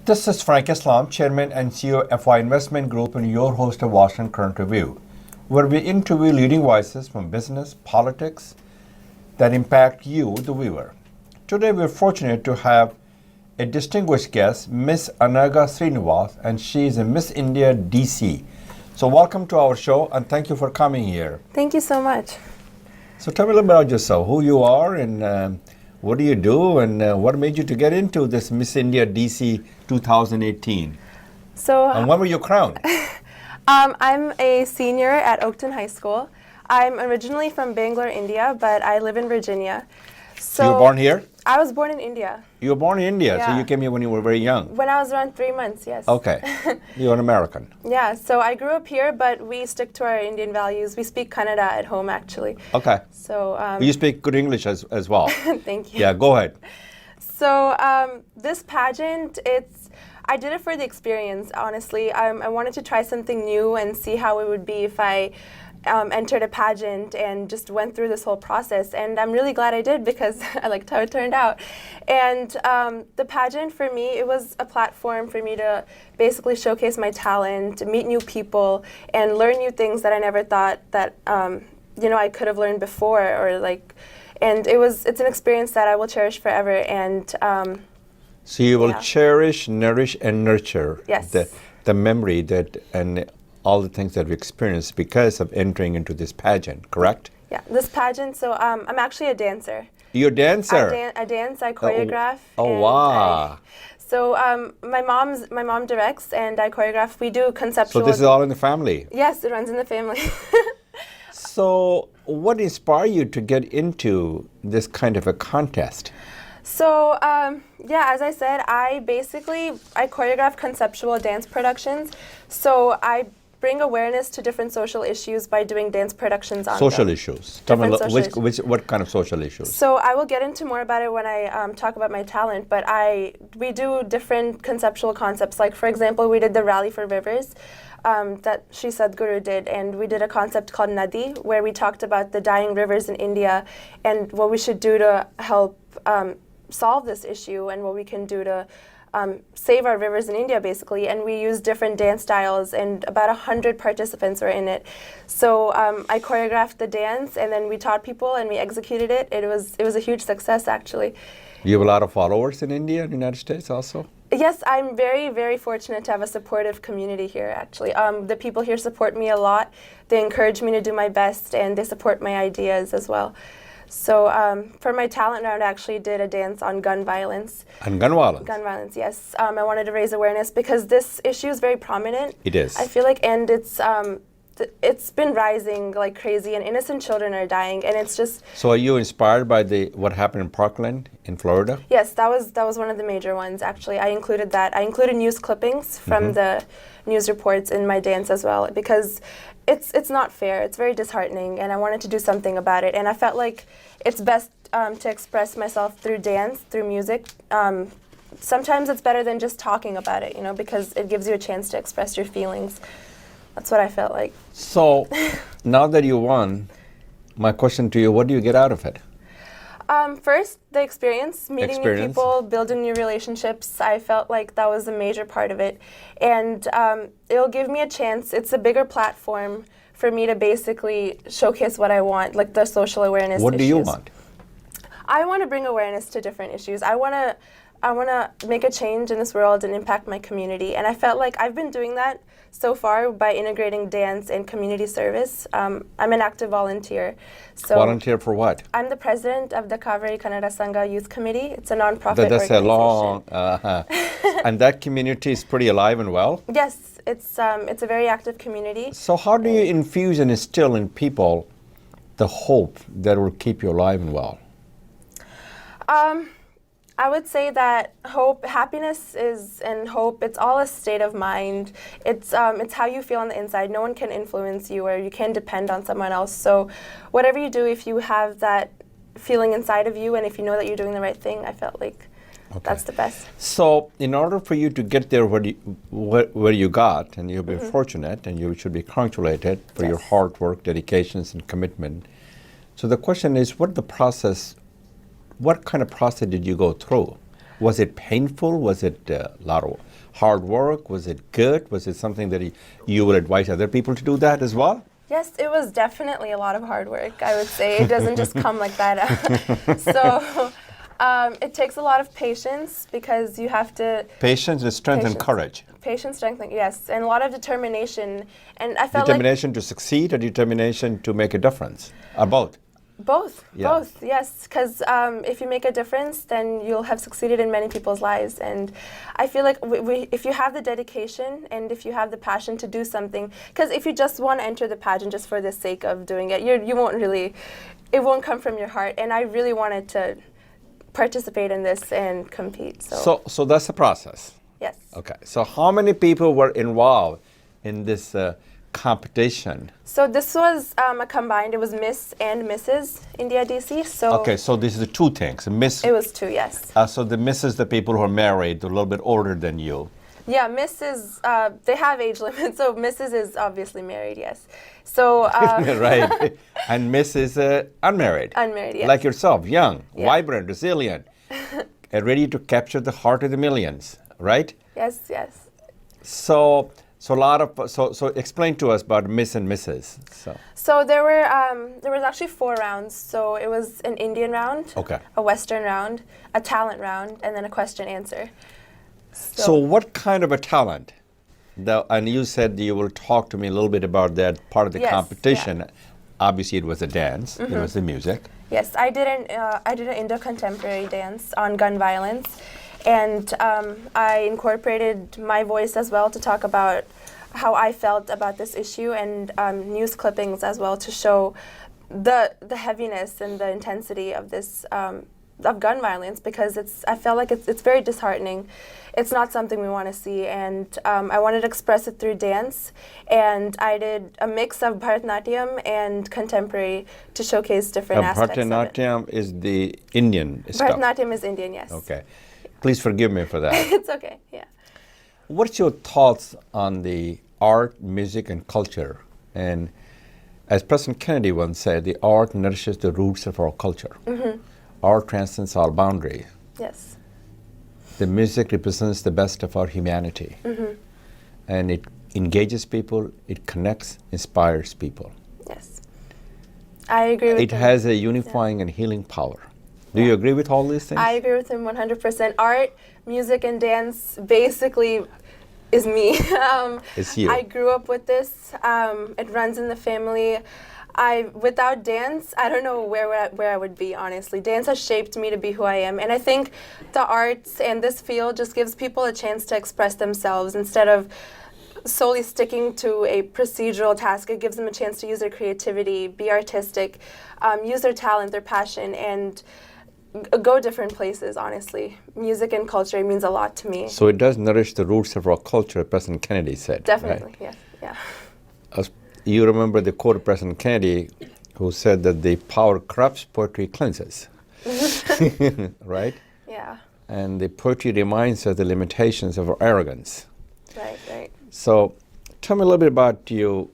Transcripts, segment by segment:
This is Frank Islam, Chairman and CEO of FY Investment Group, and your host of Washington Current Review, where we interview leading voices from business, politics that impact you, the viewer. Today, we're fortunate to have a distinguished guest, Miss Anagha Sreenivas, and she is a Miss India DC. So welcome to our show, and thank you for coming here. Thank you so much. So tell me a little bit about yourself, who you are, and what do you do, and what made you to get into this Miss India DC 2018? And when were you crowned? I'm a senior at Oakton High School. I'm originally from Bangalore, India, but I live in Virginia. So you were born here? I was born in India. You were born in India, Yeah. so you came here when you were very young. When I was around 3 months, yes. Okay. You're an American. Yeah, so I grew up here, but we stick to our Indian values. We speak Kannada at home, actually. Okay. So You speak good English as well. thank you. Yeah, go ahead. So this pageant, I did it for the experience, honestly. I wanted to try something new and see how it would be if I entered a pageant and just went through this whole process. And I'm really glad I did because I liked how it turned out. And the pageant for me, it was a platform for me to basically showcase my talent, meet new people, and learn new things that I never thought that I could have learned before, and it's an experience that I will cherish forever. And so you will cherish, nourish, and nurture Yes. the memory and all the things that we experienced because of entering into this pageant, correct? Yeah, this pageant, so I'm actually a dancer. You're a dancer? I dance, I choreograph. Oh, wow. My mom directs and I choreograph. We do conceptual. So this is all in the family? Yes, it runs in the family. So what inspired you to get into this kind of a contest? So, as I said, I choreograph conceptual dance productions. So I bring awareness to different social issues by doing dance productions on Social them. issues. Tell me what kind of social issues? So I will get into more about it when I talk about my talent, but we do different conceptual concepts. Like, for example, we did the Rally for Rivers that Shri Sadhguru did, and we did a concept called Nadi, where we talked about the dying rivers in India and what we should do to help solve this issue and what we can do to save our rivers in India, basically. And we used different dance styles, and about 100 participants were in it. So I choreographed the dance, and then we taught people, and we executed it. It was a huge success, actually. You have a lot of followers in India and the United States also? Yes, I'm very, very fortunate to have a supportive community here, actually. The people here support me a lot. They encourage me to do my best, and they support my ideas as well. So for my talent round, I actually did a dance on gun violence. On gun violence? Gun violence, yes. I wanted to raise awareness because this issue is very prominent. It is. I feel like, and it's been rising like crazy, and innocent children are dying, and it's just. So are you inspired by what happened in Parkland in Florida? Yes, that was one of the major ones, actually. I included that. I included news clippings from the news reports in my dance as well, because it's not fair. It's very disheartening, and I wanted to do something about it. And I felt like it's best to express myself through dance, through music. Sometimes it's better than just talking about it, because it gives you a chance to express your feelings. That's what I felt like. So now that you won, my question to you, what do you get out of it? First, the experience, meeting new people, building new relationships. I felt like that was a major part of it. And it'll give me a chance. It's a bigger platform for me to basically showcase what I want, like the social awareness issues. What do you want? I want to bring awareness to different issues. I want to make a change in this world and impact my community. And I felt like I've been doing that so far by integrating dance and community service. I'm an active volunteer. So volunteer for what? I'm the president of the Kaveri Kannada Sangha Youth Committee. It's a non-profit That's organization. a long, and that community is pretty alive and well? Yes, it's a very active community. So how do you infuse and instill in people the hope that will keep you alive and well? I would say that happiness and hope, it's all a state of mind. It's how you feel on the inside. No one can influence you, or you can depend on someone else. So whatever you do, if you have that feeling inside of you and if you know that you're doing the right thing, I felt like that's the best. So in order for you to get there where you got, and you've been fortunate, and you should be congratulated for your hard work, dedications, and commitment. So the question is, what kind of process did you go through? Was it painful? Was it a lot of hard work? Was it good? Was it something that you would advise other people to do that as well? Yes, it was definitely a lot of hard work, I would say. It doesn't just come like that. It takes a lot of patience because you have to... Patience, strength, and courage. Patience, strength, yes, and a lot of determination. And I felt determination to succeed or determination to make a difference? Or both? Both, yes. Because if you make a difference, then you'll have succeeded in many people's lives. And I feel like if you have the dedication and if you have the passion to do something, because if you just want to enter the pageant just for the sake of doing it, you won't really, it won't come from your heart. And I really wanted to participate in this and compete. So that's the process? Yes. Okay. So how many people were involved in this competition? So this was a combined, it was Miss and Mrs. India DC. So okay, so this is the two things. Miss. It was two, yes. So the Mrs. the people who are married, a little bit older than you. Yeah, Mrs. They have age limits, so Mrs. is obviously married, yes. So right, and Miss is unmarried. Unmarried, yes. Like yourself, young, vibrant, resilient, and ready to capture the heart of the millions, right? Yes, yes. So a lot of so explain to us about Miss and Mrs. So there was actually 4 rounds. So it was an Indian round, a Western round, a talent round, and then a question answer. So what kind of a talent? And you said you will talk to me a little bit about that part of the competition. Yeah. Obviously, it was a dance. It was the music. Yes, I did an Indo-contemporary dance on gun violence, and I incorporated my voice as well to talk about how I felt about this issue, and news clippings as well to show the heaviness and the intensity of this of gun violence, because I felt like it's very disheartening. It's not something we want to see, and I wanted to express it through dance, and I did a mix of Bharatanatyam and contemporary to showcase different aspects of it. Bharatanatyam is the Indian stuff. Bharatanatyam is Indian, yes. Okay. Please forgive me for that. It's okay, yeah. What's your thoughts on the art, music, and culture? And as President Kennedy once said, the art nourishes the roots of our culture. Art transcends all boundaries. Yes. The music represents the best of our humanity. And it engages people, it connects, inspires people. Yes. I agree with him. It has a unifying and healing power. Do you agree with all these things? I agree with him 100%. Art, music, and dance basically is me. It's you. I grew up with this. It runs in the family. Without dance, I don't know where I would be, honestly. Dance has shaped me to be who I am. And I think the arts and this field just gives people a chance to express themselves instead of solely sticking to a procedural task. It gives them a chance to use their creativity, be artistic, use their talent, their passion, and go different places, honestly. Music and culture means a lot to me. So it does nourish the roots of our culture, President Kennedy said. Definitely, right? Yeah. You remember the quote of President Kennedy, who said that the power corrupts, poetry cleanses. Right? Yeah. And the poetry reminds us the limitations of our arrogance. Right. So tell me a little bit about you.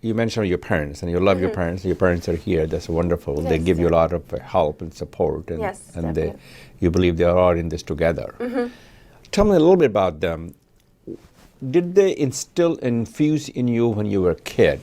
You mentioned your parents, and you love your parents. Your parents are here. That's wonderful. Yes, they give you a lot of help and support, and, yes, and you believe they are all in this together. Tell me a little bit about them. Did they infuse in you when you were a kid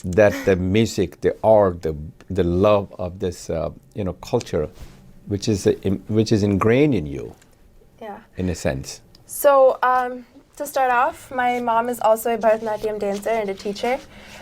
that the music, the art, the love of this culture, which is ingrained in you? Yeah. In a sense. So to start off, my mom is also a Bharatanatyam dancer and a teacher.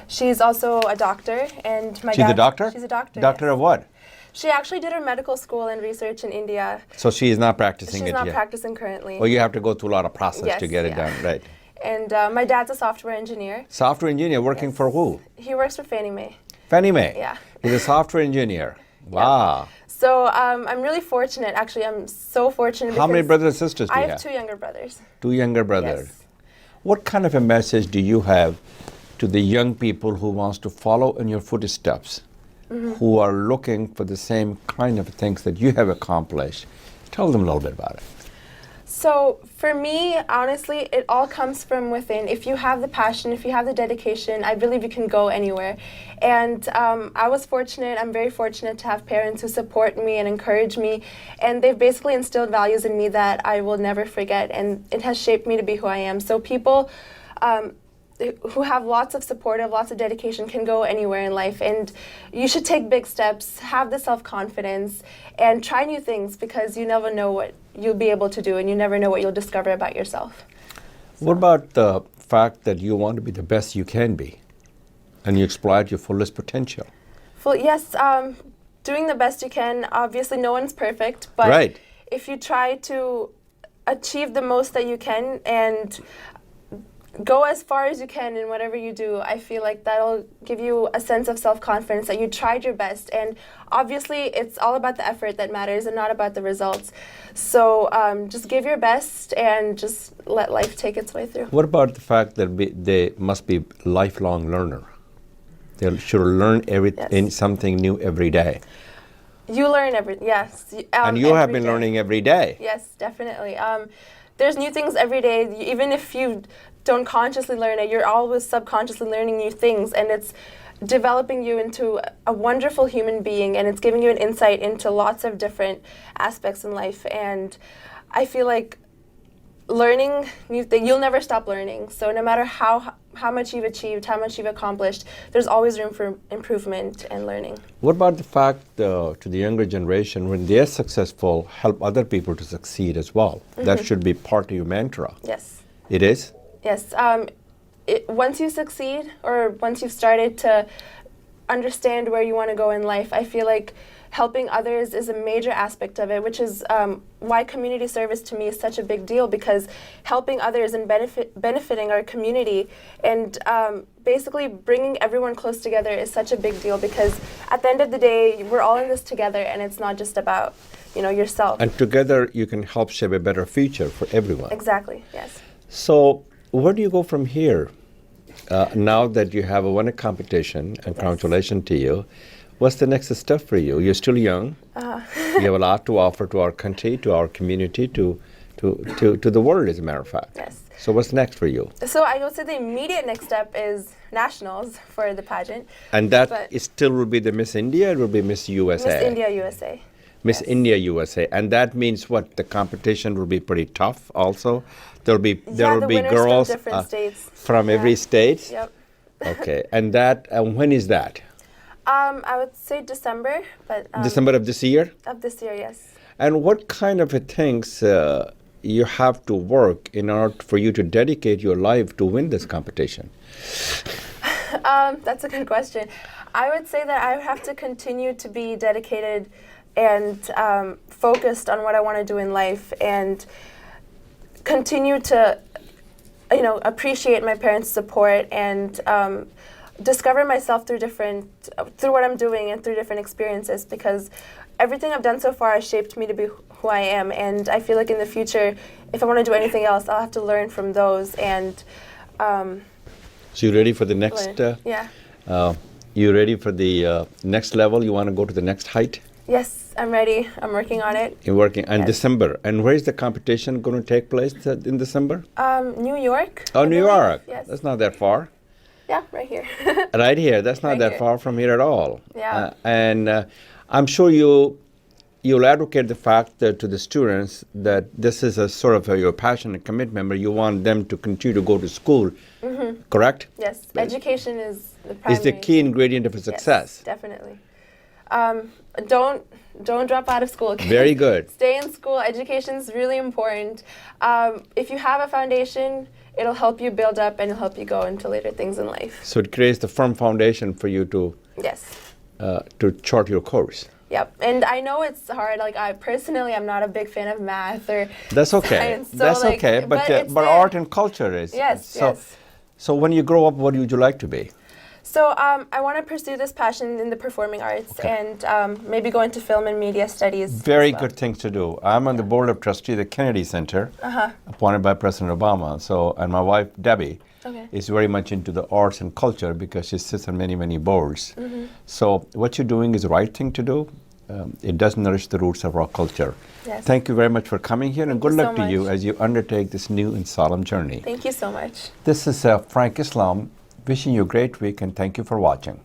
She's also a doctor, and my dad. She's a doctor? She's a doctor. Doctor yes. of what? She actually did her medical school and research in India. So she is not practicing it yet? She's not practicing currently. Well, you have to go through a lot of process to get it done, right? And my dad's a software engineer. Software engineer working for who? He works for Fannie Mae. Fannie Mae? Yeah. He's a software engineer. Wow. Yeah. So I'm really fortunate. Actually, I'm so fortunate. How many brothers and sisters do you have? I have 2 younger brothers. 2 younger brothers. Yes. What kind of a message do you have to the young people who wants to follow in your footsteps, who are looking for the same kind of things that you have accomplished? Tell them a little bit about it. So for me, honestly, it all comes from within. If you have the passion, if you have the dedication, I believe you can go anywhere. And I was fortunate, I'm very fortunate to have parents who support me and encourage me. And they've basically instilled values in me that I will never forget. And it has shaped me to be who I am. So people who have lots of supportive, lots of dedication can go anywhere in life. And you should take big steps, have the self-confidence, and try new things, because you never know what you'll be able to do, and you never know what you'll discover about yourself. What about the fact that you want to be the best you can be and you exploit your fullest potential? Yes, doing the best you can. Obviously, no one's perfect, but Right. if you try to achieve the most that you can and go as far as you can in whatever you do, I feel like that'll give you a sense of self-confidence that you tried your best. And obviously, it's all about the effort that matters and not about the results. So just give your best and just let life take its way through. What about the fact that they must be lifelong learner? They should learn Yes. something new every day. You learn yes. And you have every been day. learning every day. Yes, definitely. There's new things every day. Even if you don't consciously learn it, you're always subconsciously learning new things, and it's developing you into a wonderful human being, and it's giving you an insight into lots of different aspects in life. And I feel like learning new things, you'll never stop learning. So no matter how much you've achieved, how much you've accomplished, there's always room for improvement and learning. What about the fact to the younger generation, when they're successful, help other people to succeed as well? That should be part of your mantra. Yes. It is? Yes. Once you succeed, or once you've started to understand where you want to go in life, I feel like helping others is a major aspect of it, which is why community service to me is such a big deal, because helping others and benefiting our community and basically bringing everyone close together is such a big deal, because at the end of the day, we're all in this together, and it's not just about yourself. And together you can help shape a better future for everyone. Exactly, yes. So where do you go from here? Now that you have won a competition, and congratulations to you, what's the next step for you? You're still young. You have a lot to offer to our country, to our community, to the world, as a matter of fact. Yes. So what's next for you? So I would say the immediate next step is nationals for the pageant. And that But- still will be the Miss India, it will be Miss USA? Miss India, USA. Miss Yes. India, USA. And that means what? The competition will be pretty tough also? There will be the winners girls from different states. from Yeah. every state? Yep. Okay. And that, when is that? I would say December, but December of this year? of this year, yes. And what kind of things you have to work in order for you to dedicate your life to win this competition? That's a good question. I would say that I would have to continue to be dedicated and focused on what I want to do in life, and continue to, appreciate my parents' support, and discover myself through what I'm doing and through different experiences, because everything I've done so far has shaped me to be who I am. And I feel like in the future, if I want to do anything else, I'll have to learn from those. And So you ready for the next? yeah. You ready for the next level? You want to go to the next height? Yes, I'm ready. I'm working on it. You're working in Yes. December. And where is the competition going to take place in December? New York. Oh, I New believe. York. Yes. That's not that far. Yeah, right here. Right here. That's not Right that here. far from here at all. Yeah. And I'm sure you'll advocate the fact that to the students that this is a sort of your passion and commitment, but you want them to continue to go to school, correct? Yes, education is the Is primary. the key ingredient of a success. Yes, definitely. Don't drop out of school. Very good. Stay in school. Education is really important. If you have a foundation, it'll help you build up and it'll help you go into later things in life. So it creates the firm foundation for you Yes. to chart your course. Yep. And I know it's hard. Like I'm not a big fan of math or That's okay. science. So, That's like, okay. But it's but there. art and culture is. Yes. So, Yes. So when you grow up, what would you like to be? So I want to pursue this passion in the performing arts and maybe go into film and media studies. Very as well. good thing to do. I'm on the board of trustee of the Kennedy Center, appointed by President Obama. So, and my wife Debbie Okay. is very much into the arts and culture because she sits on many boards. So what you're doing is the right thing to do. it does nourish the roots of our culture. Yes. Thank you very much for coming here, and good you so luck to you much. as you undertake this new and solemn journey. Thank you so much. This is Frank Islam wishing you a great week, and thank you for watching.